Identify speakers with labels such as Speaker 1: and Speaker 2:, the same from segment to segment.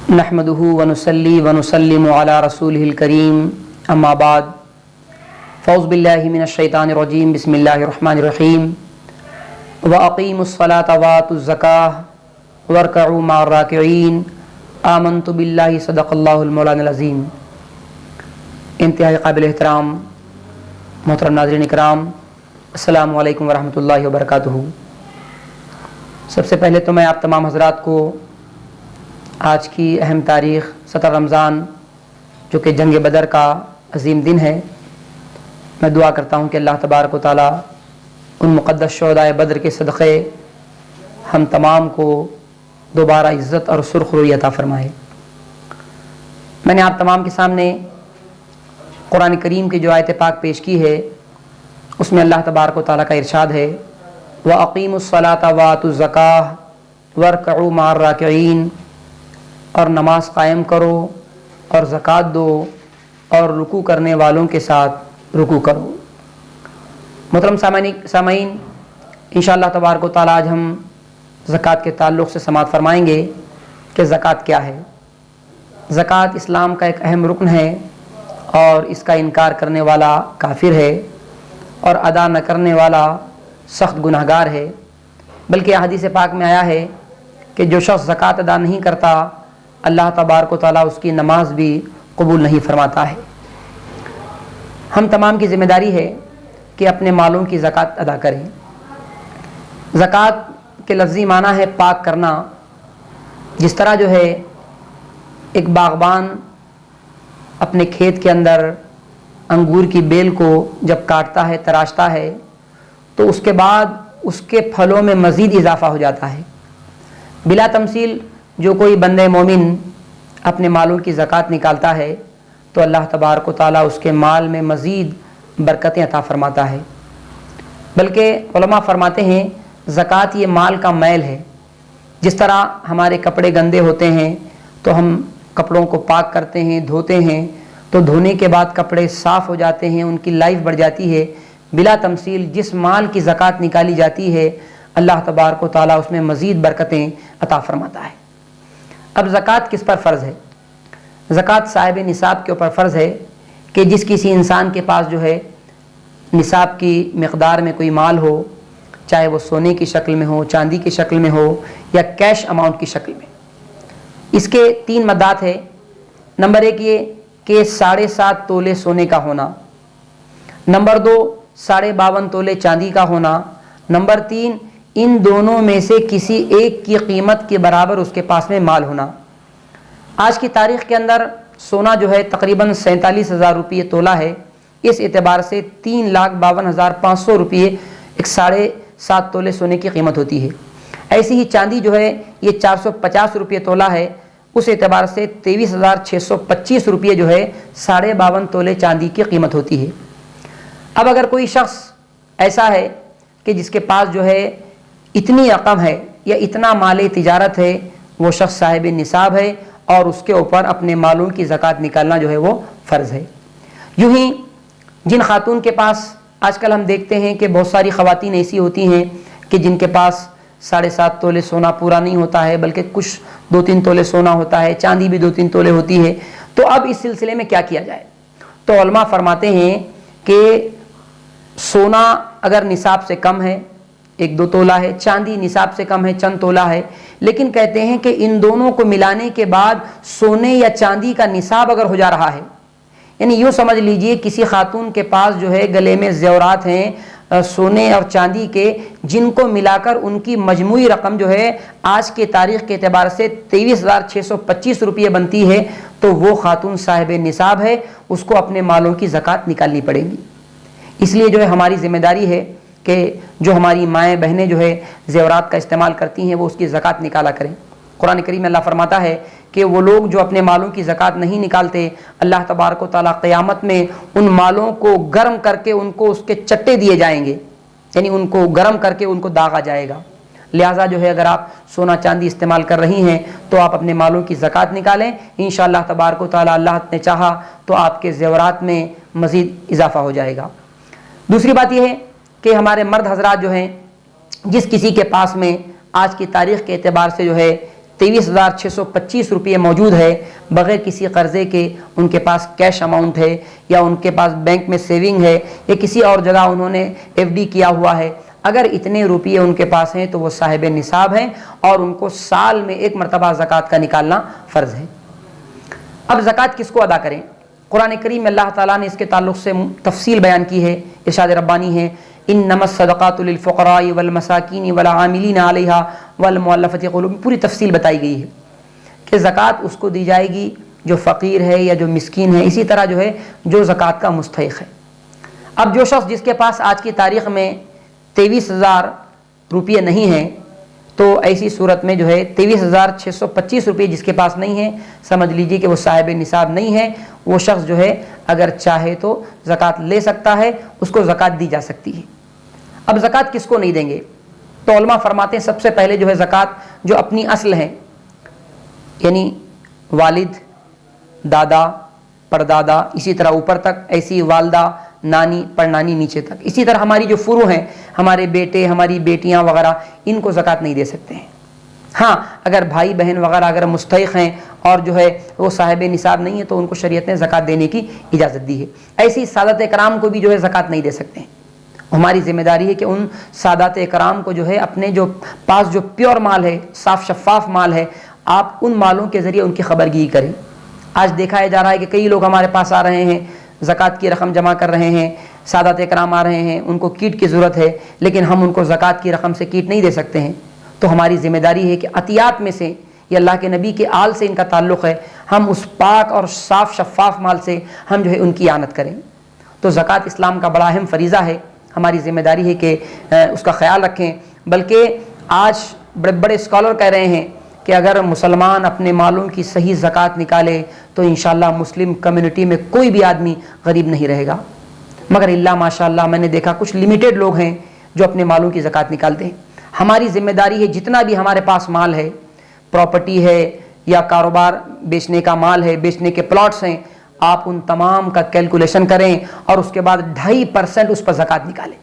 Speaker 1: नहमदुहु व नुसल्ली व नुसल्लिमु अला रसूलिहिल करीम अम्मा बाद फ़ौज़ु बिल्लाहि मिनश शैतानिर रजीम बिस्मिल्लाहिर रहमानिर रहीम व अक़ीमुस्सलाता व आतुज़ ज़काह वरकअू मअर राकिईन आमनतु बिल्लाहि सदक़ल्लाहुल मौलानाल अज़ीम। इंतहाई क़ाबिल एहतराम मोहतरम नाज़रीन इकराम, अस्सलामु अलैकुम व रहमतुल्लाहि व बरकातुहू। सबसे पहले तो मैं आप तमाम हज़रात को आज की अहम तारीख़ 17 रमज़ान जो कि जंग बदर का अज़ीम दिन है, मैं दुआ करता हूँ कि अल्लाह तबारक व तआला उन मुक़द्दस शुहदाए बदर के सदक़े हम तमाम को दोबारा इज़्ज़त और सुरख़रुई अता फ़रमाए। मैंने आप तमाम के सामने कुरान करीम की जो आयत पाक पेश की है, उसमें अल्लाह तबारक व तआला का इरशाद है व अक़ीमुस्सलाता व आतुज़ ज़काह वरकअू मअर राकिईन, और नमाज कायम करो और ज़कात दो और रुकू करने वालों के साथ रुकू करो। मोहतरम सामाईन, इंशाअल्लाह तबारक व तआला आज हम ज़कात के ताल्लुक़ से समाअत फरमाएंगे कि ज़कात क्या है। ज़कात इस्लाम का एक अहम रुकन है और इसका इनकार करने वाला काफिर है और अदा न करने वाला सख्त गुनहगार है। बल्कि हदीस पाक में आया है कि जो शख्स ज़कात अदा नहीं करता, अल्लाह तबारक व तआला उसकी नमाज भी कबूल नहीं फरमाता है। हम तमाम की ज़िम्मेदारी है कि अपने मालों की ज़कात अदा करें। ज़कात के लफ्ज़ी माना है पाक करना। जिस तरह जो है एक बाग़बान अपने खेत के अंदर अंगूर की बेल को जब काटता है, तराशता है, तो उसके बाद उसके फलों में मज़ीद इजाफ़ा हो जाता है। बिला तमसील जो कोई बंदे मोमिन अपने मालों की ज़कात निकालता है तो अल्लाह तबारक व तआला उसके माल में मज़ीद बरकतें अता फ़रमाता है। बल्कि उलमा फ़रमाते हैं ज़कात ये माल का मैल है। जिस तरह हमारे कपड़े गंदे होते हैं तो हम कपड़ों को पाक करते हैं, धोते हैं, तो धोने के बाद कपड़े साफ़ हो जाते हैं, उनकी लाइफ बढ़ जाती है। बिला तमसील जिस माल की ज़कात निकाली जाती है, अल्लाह तबारक व तआला उसमें मज़ीद बरकतें अता फ़रमाता है। अब ज़कात किस पर फ़र्ज़ है? ज़कात साहिब निसाब के ऊपर फ़र्ज़ है कि जिस किसी इंसान के पास जो है निसाब की मिक़दार में कोई माल हो, चाहे वो सोने की शक्ल में हो, चांदी की शक्ल में हो या कैश अमाउंट की शक्ल में। इसके 3 मद्दात है। नंबर 1 ये कि 7.5 तोले सोने का होना। नंबर 2 52.5 तोले चांदी का होना। नंबर 3 इन दोनों में से किसी एक की कीमत के बराबर उसके पास में माल होना। आज की तारीख़ के अंदर सोना जो है तकरीबन 47,000 रुपये तोला है। इस एतबार से 3,52,500 रुपये एक 7.5 तोले सोने की कीमत होती है। ऐसी ही चांदी जो है ये 450 रुपये तोला है। उस एतबार से 23,625 रुपये जो है 52.5 तोले चांदी की कीमत होती है। अब अगर कोई शख्स ऐसा है कि जिसके पास जो है इतनी रकम है या इतना माल तिजारत है, वो शख्स साहिब निसाब है और उसके ऊपर अपने मालों की ज़कात निकालना जो है वो फ़र्ज़ है। यूँ ही जिन खातून के पास आजकल हम देखते हैं कि बहुत सारी ख़वातीन ऐसी होती हैं कि जिनके पास 7.5 तोले सोना पूरा नहीं होता है, बल्कि कुछ 2-3 तोले सोना होता है, चांदी भी 2-3 तोले होती है। तो अब इस सिलसिले में क्या किया जाए? तो उलमा फरमाते हैं कि सोना अगर निसाब से कम है, 1-2 तोला है, चांदी निसाब से कम है, चंद तोला है, लेकिन कहते हैं कि इन दोनों को मिलाने के बाद सोने या चांदी का निसाब अगर हो जा रहा है, यानी यूँ समझ लीजिए किसी खातून के पास जो है गले में ज़ेवरात हैं सोने और चांदी के, जिनको मिलाकर उनकी मजमूई रकम जो है आज के तारीख़ के एतबार से 23,625 रुपये बनती है, तो वो खातून साहिब निसाब है, उसको अपने मालों की ज़कात निकालनी पड़ेगी। इसलिए जो है हमारी ज़िम्मेदारी है कि जो हमारी माएँ बहनें जो है ज़ेवरात का इस्तेमाल करती हैं वो उसकी ज़कात निकाला करें। कुरान करीम में अल्लाह फरमाता है कि वो लोग जो अपने मालों की ज़कात नहीं निकालते, अल्लाह तबारक व तआला क़यामत में उन मालों को गर्म करके उनको उसके चट्टे दिए जाएंगे, यानी उनको गर्म करके उनको दागा जाएगा। लिहाजा जो है अगर आप सोना चांदी इस्तेमाल कर रही हैं तो आप अपने मालों की ज़कात निकालें। इंशाअल्लाह तबारक व तआला अल्लाह ने चाहा तो आपके ज़ेवरात में मज़ीद इजाफ़ा हो जाएगा। दूसरी बात यह है कि हमारे मर्द हजरात जो हैं, जिस किसी के पास में आज की तारीख़ के एतबार से जो है 23,625 रुपये मौजूद है बग़ैर किसी कर्ज़े के, उनके पास कैश अमाउंट है या उनके पास बैंक में सेविंग है या किसी और जगह उन्होंने FD किया हुआ है, अगर इतने रुपये उनके पास हैं तो वो साहिब निसाब हैं और उनको साल में एक मरतबा ज़कात का निकालना फ़र्ज़ है। अब ज़कात किसको अदा करें? कुरान करीम में अल्लाह ताला ने इसके ताल्लुक़ से तफसील बयान की है। इरशाद रब्बानी है, इन्नमस सदक़ातु लिल फ़ुक़राई वल मसाकीन वल आमिलीन अलैहा वल मुअल्लफ़ति क़ुलूब, पूरी तफसील बताई गई है कि ज़कात उसको दी जाएगी जो फ़कीर है या जो मिस्कीन है, इसी तरह जो है जो ज़कात का मुस्तहिक़ है। अब जो शख्स जिसके पास आज की तारीख़ में 23,000 रुपये नहीं हैं, तो ऐसी सूरत में जो है 23,625 रुपये जिसके पास नहीं है, समझ लीजिए कि वो साहिब निसाब नहीं है। वो शख्स जो है अगर चाहे तो ज़कात ले सकता है, उसको ज़कात दी जा सकती है। अब ज़कात किसको नहीं देंगे? तो उलमा फरमाते हैं सबसे पहले जो है ज़कात जो अपनी असल है, यानी वालिद, दादा, परदादा, इसी तरह ऊपर तक, ऐसी वालदा, नानी, परनानी, नीचे तक, इसी तरह हमारी जो फुरू हैं, हमारे बेटे, हमारी बेटियां वगैरह, इनको ज़कात नहीं दे सकते हैं। हाँ, अगर भाई बहन वगैरह अगर मुस्तहिक़ हैं और जो है वो साहिब निसाब नहीं है तो उनको शरीयत ने ज़कात देने की इजाज़त दी है। ऐसी सादत कराम को भी जो है ज़कात नहीं दे सकते हैं। हमारी ज़िम्मेदारी है कि उन सादात कराम को जो है अपने जो पास जो प्योर माल है, साफ़ शफ़ाफ़ माल है, आप उन मालों के ज़रिए उनकी खबरगिरी करें। आज देखा जा रहा है कि कई लोग हमारे पास आ रहे हैं, ज़कात की रकम जमा कर रहे हैं, सादात कराम आ रहे हैं, उनको कीट की ज़रूरत है, लेकिन हम उनको ज़कात की रकम से कीट नहीं दे सकते हैं। तो हमारी ज़िम्मेदारी है कि अतियात में से, ये अल्लाह के नबी के आल से इनका ताल्लुक़ है, हम उस पाक और साफ़ शफ़ाफ़ माल से हम जो है उनकी आनत करें। तो ज़कात इस्लाम का बड़ा अहम फ़रीज़ा है, हमारी ज़िम्मेदारी है कि उसका ख्याल रखें। बल्कि आज बड़े बड़े स्कॉलर कह रहे हैं कि अगर मुसलमान अपने मालों की सही ज़कात निकाले तो इंशाअल्लाह मुस्लिम कम्युनिटी में कोई भी आदमी गरीब नहीं रहेगा। मगर इल्ला माशाअल्लाह मैंने देखा कुछ लिमिटेड लोग हैं जो अपने मालों की ज़कात निकालते हैं। हमारी ज़िम्मेदारी है जितना भी हमारे पास माल है, प्रॉपर्टी है या कारोबार बेचने का माल है, बेचने के प्लॉट्स हैं, आप उन तमाम का कैलकुलेशन करें और उसके बाद 2.5% उस पर ज़कात निकालें।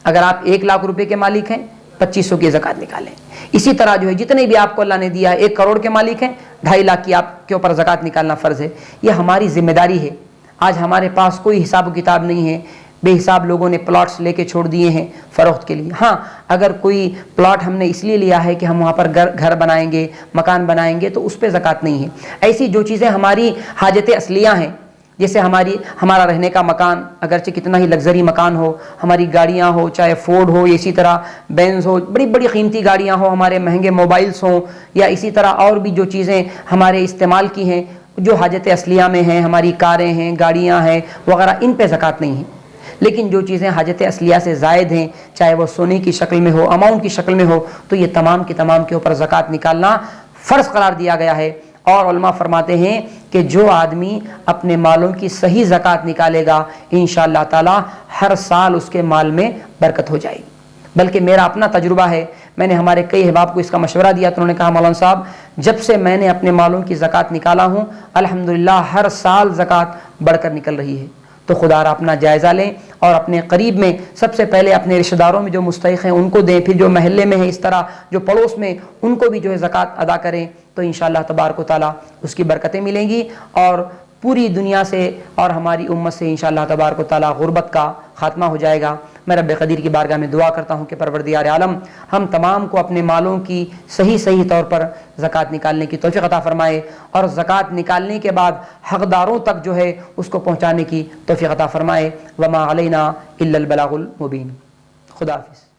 Speaker 1: अगर आप 1 लाख रुपए के मालिक हैं, 2500 की ज़कात निकालें। इसी तरह जो है जितने भी आपको अल्लाह ने दिया, 1 करोड़ के मालिक हैं, 2.5 लाख की आपके ऊपर ज़कात निकालना फ़र्ज़ है। यह हमारी ज़िम्मेदारी है। आज हमारे पास कोई हिसाब किताब नहीं है, बेहिसाब लोगों ने प्लॉट्स लेके छोड़ दिए हैं फ़रोख्त के लिए। हाँ, अगर कोई प्लॉट हमने इसलिए लिया है कि हम वहाँ पर घर बनाएंगे, मकान बनाएंगे, तो उस पर ज़कात नहीं है। ऐसी जो चीज़ें हमारी हाजत असलिया हैं, जैसे हमारा रहने का मकान, अगरचे कितना ही लग्जरी मकान हो, हमारी गाड़ियाँ हो, चाहे फोर्ड हो, इसी तरह बेंज हो, बड़ी बड़ी कीमती गाड़ियाँ हो, हमारे महंगे मोबाइल्स हों, या इसी तरह और भी जो चीज़ें हमारे इस्तेमाल की हैं जो हाजत असलिया में हैं, हमारी कारें हैं, गाड़ियाँ हैं वगैरह, इन पे ज़कात नहीं है। लेकिन जो चीज़ें हाजत असलिया से ज़ायद हैं, चाहे वो सोने की शक्ल में हो, अमाउंट की शक्ल में हो, तो ये तमाम की तमाम के ऊपर ज़कात निकालना फ़र्ज़ करार दिया गया है। और उलमा फरमाते हैं कि जो आदमी अपने मालों की सही ज़कात निकालेगा, इंशाअल्लाह ताला हर साल उसके माल में बरकत हो जाएगी। बल्कि मेरा अपना तजुर्बा है, मैंने हमारे कई अहबाब को इसका मशवरा दिया तो उन्होंने कहा, मौलाना साहब, जब से मैंने अपने मालों की ज़कात निकाला हूँ, अल्हम्दुलिल्लाह हर साल ज़कात बढ़कर निकल रही है। तो खुदा अपना जायज़ा लें और अपने करीब में सबसे पहले अपने रिश्तेदारों में जो मुस्तहिक़ हैं उनको दें, फिर जो महल्ले में है, इस तरह जो पड़ोस में, उनको भी जो है ज़कात अदा करें। तो इंशाअल्लाह तबारक व तआला उसकी बरकतें मिलेंगी और पूरी दुनिया से और हमारी उम्मत से इंशाअल्लाह तबारक व तआला गुर्बत का ख़ात्मा हो जाएगा। मैं रब क़दीर की बारगाह में दुआ करता हूँ कि परवरदिगार आलम हम तमाम को अपने मालों की सही तौर पर ज़कात निकालने की तौफ़ीक़ अता फ़रमाए और ज़कात निकालने के बाद हक़दारों तक जो है उसको पहुँचाने की तौफ़ीक़ अता फ़रमाए। वमा अलैना इल्लल बलागुल मुबीन। खुदा हाफ़िज़।